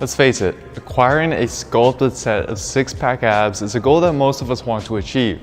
Let's face it, acquiring a sculpted set of six-pack abs is a goal that most of us want to achieve.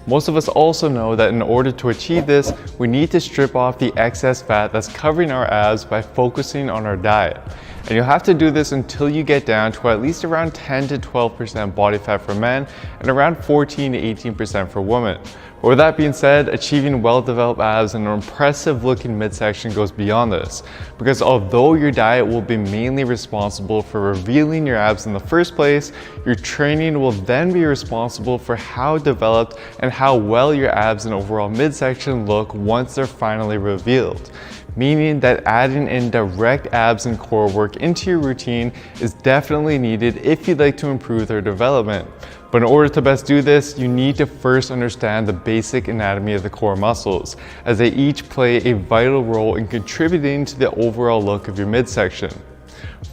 Most of us also know that in order to achieve this, we need to strip off the excess fat that's covering our abs by focusing on our diet. And you'll have to do this until you get down to at least around 10 to 12% body fat for men and around 14 to 18% for women. But with that being said, achieving well-developed abs and an impressive looking midsection goes beyond this. Because although your diet will be mainly responsible for revealing your abs in the first place, your training will then be responsible for how developed and how well your abs and overall midsection look once they're finally revealed. Meaning that adding in direct abs and core work into your routine is definitely needed if you'd like to improve their development. But in order to best do this, you need to first understand the basic anatomy of the core muscles, as they each play a vital role in contributing to the overall look of your midsection.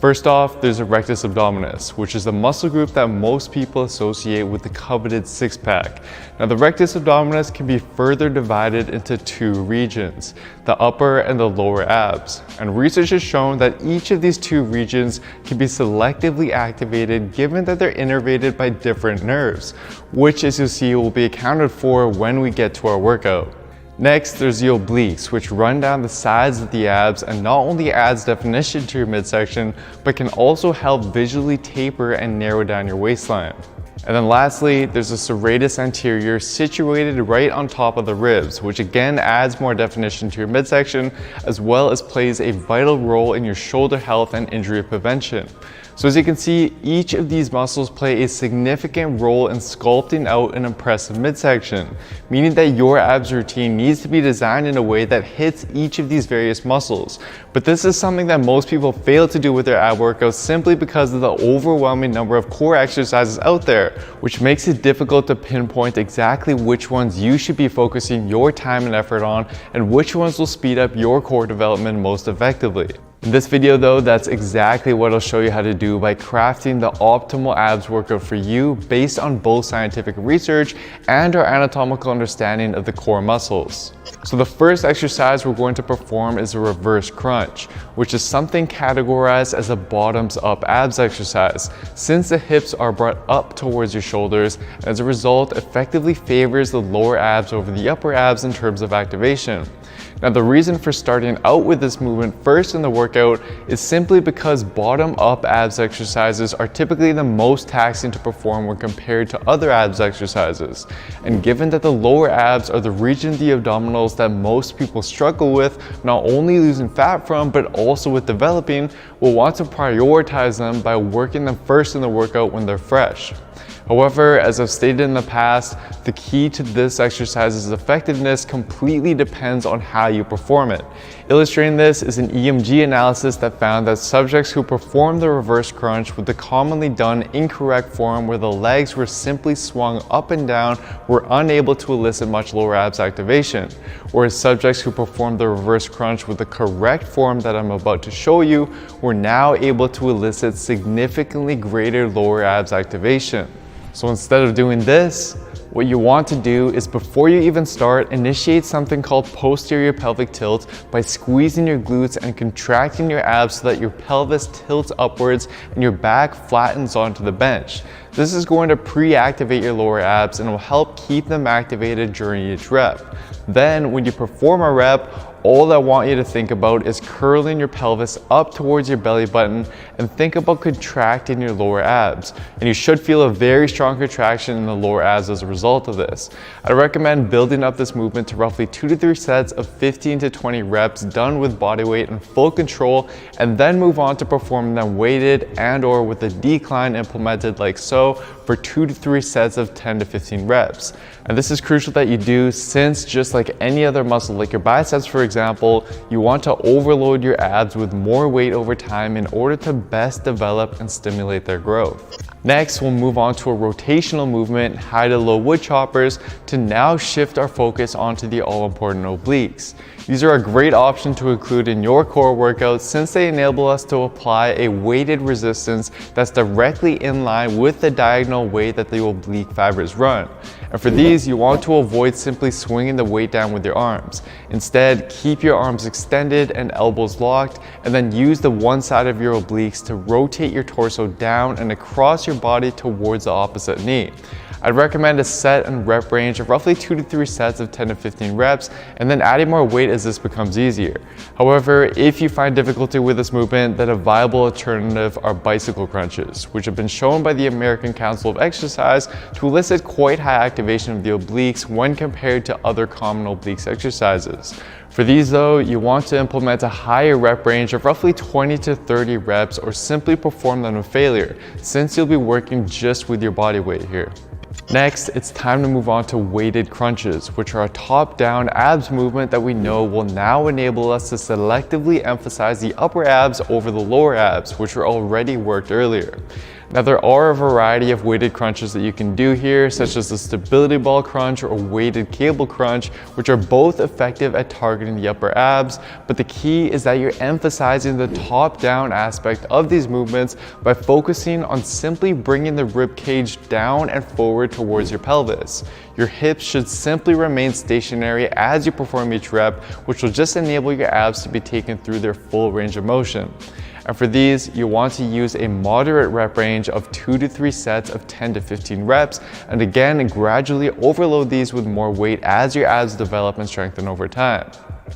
First off, there's the rectus abdominis, which is the muscle group that most people associate with the coveted six-pack. Now, the rectus abdominis can be further divided into two regions, the upper and the lower abs. And research has shown that each of these two regions can be selectively activated given that they're innervated by different nerves, which, as you'll see, will be accounted for when we get to our workout. Next, there's the obliques, which run down the sides of the abs and not only adds definition to your midsection, but can also help visually taper and narrow down your waistline. And then lastly, there's the serratus anterior situated right on top of the ribs, which again adds more definition to your midsection, as well as plays a vital role in your shoulder health and injury prevention. So as you can see, each of these muscles play a significant role in sculpting out an impressive midsection, meaning that your abs routine needs to be designed in a way that hits each of these various muscles. But this is something that most people fail to do with their ab workouts simply because of the overwhelming number of core exercises out there, which makes it difficult to pinpoint exactly which ones you should be focusing your time and effort on and which ones will speed up your core development most effectively. In this video though, that's exactly what I'll show you how to do by crafting the optimal abs workout for you based on both scientific research and our anatomical understanding of the core muscles. So the first exercise we're going to perform is a reverse crunch, which is something categorized as a bottoms up abs exercise, since the hips are brought up towards your shoulders, and as a result effectively favors the lower abs over the upper abs in terms of activation. Now, the reason for starting out with this movement first in the workout is simply because bottom-up abs exercises are typically the most taxing to perform when compared to other abs exercises. And given that the lower abs are the region of the abdominals that most people struggle with, not only losing fat from, but also with developing, we'll want to prioritize them by working them first in the workout when they're fresh. However, as I've stated in the past, the key to this exercise's effectiveness completely depends on how you perform it. Illustrating this is an EMG analysis that found that subjects who performed the reverse crunch with the commonly done incorrect form where the legs were simply swung up and down were unable to elicit much lower abs activation, whereas subjects who performed the reverse crunch with the correct form that I'm about to show you were now able to elicit significantly greater lower abs activation. So instead of doing this, what you want to do is, before you even start, initiate something called posterior pelvic tilt by squeezing your glutes and contracting your abs so that your pelvis tilts upwards and your back flattens onto the bench. This is going to pre-activate your lower abs and will help keep them activated during each rep. Then, when you perform a rep, all I want you to think about is curling your pelvis up towards your belly button and think about contracting your lower abs. And you should feel a very strong contraction in the lower abs as a result of this. I recommend building up this movement to roughly 2 to 3 sets of 15 to 20 reps done with body weight and full control, and then move on to performing them weighted and or with a decline implemented like so for 2 to 3 sets of 10 to 15 reps. And this is crucial that you do, since just like any other muscle, like your biceps for example, you want to overload your abs with more weight over time in order to best develop and stimulate their growth. Next, we'll move on to a rotational movement, high to low wood choppers, to now shift our focus onto the all-important obliques. These are a great option to include in your core workouts since they enable us to apply a weighted resistance that's directly in line with the diagonal way that the oblique fibers run. And for these, you want to avoid simply swinging the weight down with your arms. Instead, keep your arms extended and elbows locked, and then use the one side of your obliques to rotate your torso down and across your body towards the opposite knee. I'd recommend a set and rep range of roughly 2 to 3 sets of 10 to 15 reps, and then adding more weight as this becomes easier. However, if you find difficulty with this movement, then a viable alternative are bicycle crunches, which have been shown by the American Council of Exercise to elicit quite high activation of the obliques when compared to other common obliques exercises. For these though, you want to implement a higher rep range of roughly 20 to 30 reps or simply perform them to failure, since you'll be working just with your body weight here. Next, it's time to move on to weighted crunches, which are a top-down abs movement that we know will now enable us to selectively emphasize the upper abs over the lower abs, which were already worked earlier. Now, there are a variety of weighted crunches that you can do here, such as the stability ball crunch or weighted cable crunch, which are both effective at targeting the upper abs, but the key is that you're emphasizing the top-down aspect of these movements by focusing on simply bringing the rib cage down and forward towards your pelvis. Your hips should simply remain stationary as you perform each rep, which will just enable your abs to be taken through their full range of motion. And for these, you want to use a moderate rep range of 2 to 3 sets of 10 to 15 reps, and again, gradually overload these with more weight as your abs develop and strengthen over time.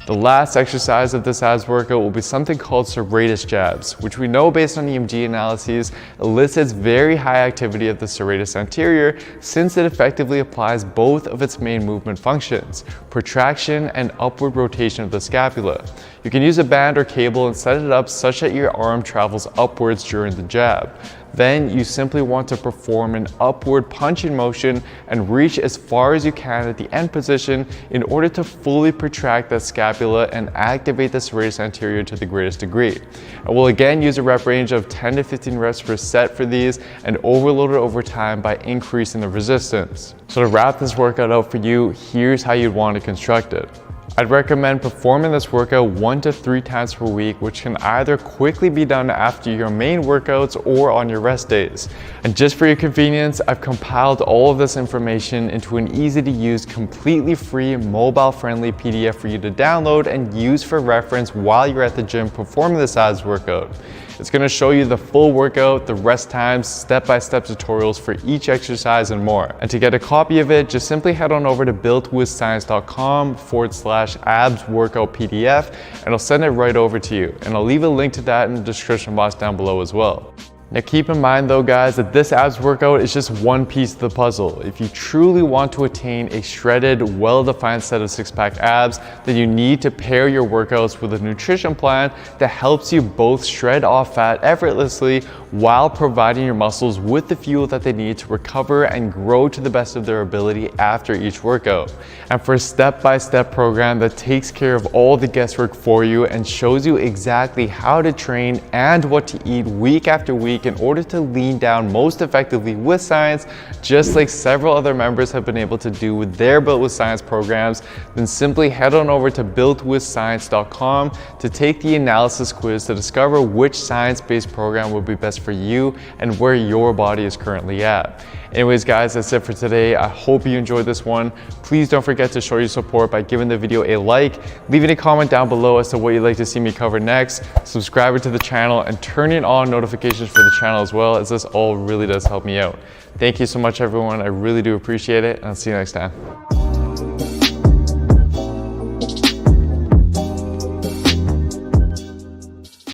The last exercise of this abs workout will be something called serratus jabs, which we know based on EMG analyses elicits very high activity of the serratus anterior since it effectively applies both of its main movement functions, protraction and upward rotation of the scapula. You can use a band or cable and set it up such that your arm travels upwards during the jab. Then you simply want to perform an upward punching motion and reach as far as you can at the end position in order to fully protract that scapula and activate the serratus anterior to the greatest degree. And we'll again use a rep range of 10 to 15 reps per set for these and overload it over time by increasing the resistance. So to wrap this workout out for you, here's how you'd want to construct it. I'd recommend performing this workout 1 to 3 times per week, which can either quickly be done after your main workouts or on your rest days. And just for your convenience, I've compiled all of this information into an easy to use, completely free, mobile friendly PDF for you to download and use for reference while you're at the gym performing this abs workout. It's going to show you the full workout, the rest times, step-by-step tutorials for each exercise and more. And to get a copy of it, just simply head on over to builtwithscience.com/abs workout PDF and I'll send it right over to you. And I'll leave a link to that in the description box down below as well. Now keep in mind though guys that this abs workout is just one piece of the puzzle. If you truly want to attain a shredded, well-defined set of six-pack abs, then you need to pair your workouts with a nutrition plan that helps you both shred off fat effortlessly while providing your muscles with the fuel that they need to recover and grow to the best of their ability after each workout. And for a step-by-step program that takes care of all the guesswork for you and shows you exactly how to train and what to eat week after week in order to lean down most effectively with science, just like several other members have been able to do with their Built With Science programs, then simply head on over to builtwithscience.com to take the analysis quiz to discover which science-based program will be best for you and where your body is currently at. Anyways guys, that's it for today. I hope you enjoyed this one. Please don't forget to show your support by giving the video a like, leaving a comment down below as to what you'd like to see me cover next, subscribing to the channel, and turning on notifications for the channel as well, as this all really does help me out. Thank you so much everyone, I really do appreciate it, and I'll see you next time.